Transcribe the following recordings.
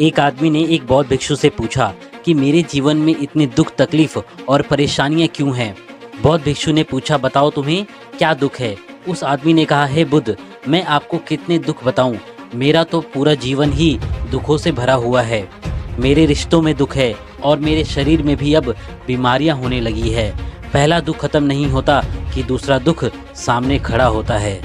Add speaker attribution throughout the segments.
Speaker 1: एक आदमी ने एक बौद्ध भिक्षु से पूछा कि मेरे जीवन में इतनी दुख तकलीफ और परेशानियां क्यों हैं। बौद्ध भिक्षु ने पूछा, बताओ तुम्हें क्या दुख है। उस आदमी ने कहा, हे बुद्ध, मैं आपको कितने दुख बताऊं, मेरा तो पूरा जीवन ही दुखों से भरा हुआ है। मेरे रिश्तों में दुख है और मेरे शरीर में भी अब बीमारियां होने लगी है। पहला दुख खत्म नहीं होता कि दूसरा दुख सामने खड़ा होता है।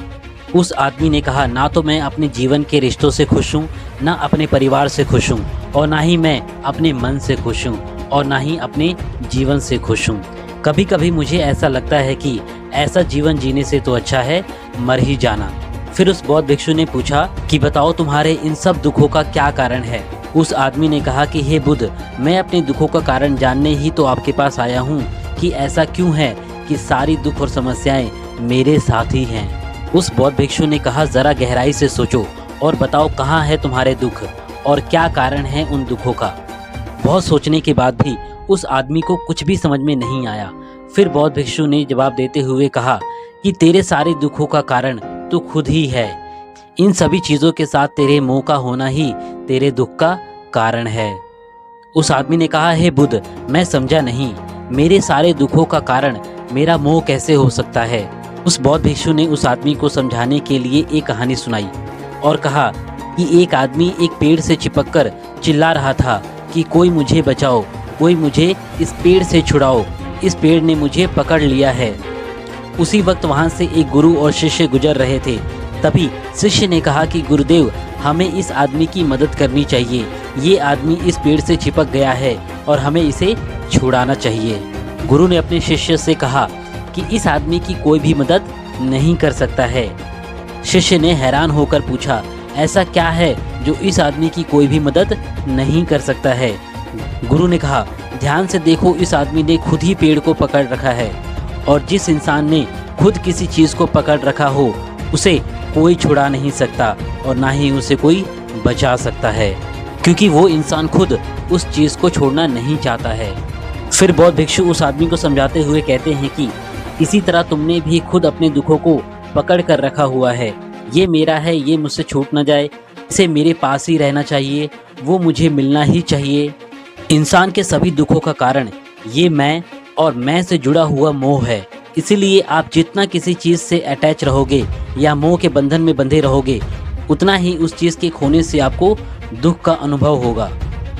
Speaker 1: उस आदमी ने कहा, ना तो मैं अपने जीवन के रिश्तों से खुश हूँ, ना अपने परिवार से खुश हूँ, और ना ही मैं अपने मन से खुश हूँ, और ना ही अपने जीवन से खुश हूँ। कभी कभी मुझे ऐसा लगता है कि ऐसा जीवन जीने से तो अच्छा है मर ही जाना। फिर उस बौद्ध भिक्षु ने पूछा कि बताओ तुम्हारे इन सब दुखों का क्या कारण है। उस आदमी ने कहा कि हे बुद्ध, मैं अपने दुखों का कारण जानने ही तो आपके पास आया हूँ कि ऐसा क्यों है कि सारी दुख और समस्याएं मेरे साथ ही हैं। उस बौद्ध भिक्षु ने कहा, जरा गहराई से सोचो और बताओ कहाँ है तुम्हारे दुख और क्या कारण है उन दुखों का। बहुत सोचने के बाद भी उस आदमी को कुछ भी समझ में नहीं आया। फिर बौद्ध भिक्षु ने जवाब देते हुए कहा कि तेरे सारे दुखों का कारण तू खुद ही है। इन सभी चीज़ों के साथ तेरे मोह का होना ही तेरे दुख का कारण है। उस आदमी ने कहा, हे बुद्ध, मैं समझा नहीं, मेरे सारे दुखों का कारण मेरा मोह कैसे हो सकता है। उस बौद्ध भिक्षु ने उस आदमी को समझाने के लिए एक कहानी सुनाई और कहा कि एक आदमी एक पेड़ से चिपककर चिल्ला रहा था कि कोई मुझे बचाओ, कोई मुझे इस पेड़ से छुड़ाओ, इस पेड़ ने मुझे पकड़ लिया है। उसी वक्त वहाँ से एक गुरु और शिष्य गुजर रहे थे। तभी शिष्य ने कहा कि गुरुदेव, हमें इस आदमी की मदद करनी चाहिए। ये आदमी इस पेड़ से चिपक गया है और हमें इसे छुड़ाना चाहिए। गुरु ने अपने शिष्य से कहा कि इस आदमी की कोई भी मदद नहीं कर सकता है। शिष्य ने हैरान होकर पूछा, ऐसा क्या है जो इस आदमी की कोई भी मदद नहीं कर सकता है। गुरु ने कहा, ध्यान से देखो, इस आदमी ने खुद ही पेड़ को पकड़ रखा है, और जिस इंसान ने खुद किसी चीज़ को पकड़ रखा हो उसे कोई छुड़ा नहीं सकता और ना ही उसे कोई बचा सकता है, क्योंकि वो इंसान खुद उस चीज़ को छोड़ना नहीं चाहता है। फिर बौद्ध भिक्षु उस आदमी को समझाते हुए कहते हैं कि इसी तरह तुमने भी खुद अपने दुखों को पकड़ कर रखा हुआ है। ये मेरा है, ये मुझसे छूट न जाए, इसे मेरे पास ही रहना चाहिए, वो मुझे मिलना ही चाहिए। इंसान के सभी दुखों का कारण ये मैं और मैं से जुड़ा हुआ मोह है। इसीलिए आप जितना किसी चीज़ से अटैच रहोगे या मोह के बंधन में बंधे रहोगे, उतना ही उस चीज़ के खोने से आपको दुख का अनुभव होगा।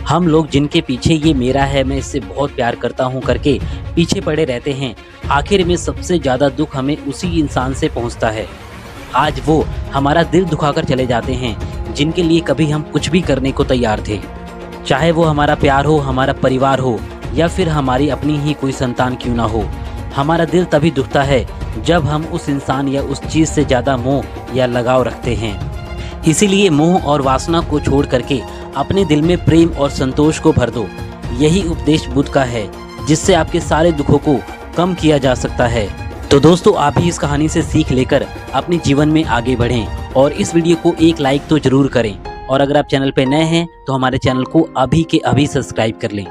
Speaker 1: हम लोग जिनके पीछे ये मेरा है, मैं इससे बहुत प्यार करता हूँ करके पीछे पड़े रहते हैं, आखिर में सबसे ज़्यादा दुख हमें उसी इंसान से पहुँचता है। आज वो हमारा दिल दुखाकर चले जाते हैं जिनके लिए कभी हम कुछ भी करने को तैयार थे, चाहे वो हमारा प्यार हो, हमारा परिवार हो, या फिर हमारी अपनी ही कोई संतान क्यों ना हो। हमारा दिल तभी दुखता है जब हम उस इंसान या उस चीज़ से ज़्यादा मोह या लगाव रखते हैं। इसीलिए मोह और वासना को छोड़ करके अपने दिल में प्रेम और संतोष को भर दो। यही उपदेश बुद्ध का है, जिससे आपके सारे दुखों को कम किया जा सकता है। तो दोस्तों, आप भी इस कहानी से सीख लेकर अपने जीवन में आगे बढ़ें और इस वीडियो को एक लाइक तो ज़रूर करें। और अगर आप चैनल पर नए हैं तो हमारे चैनल को अभी के अभी सब्सक्राइब कर लें।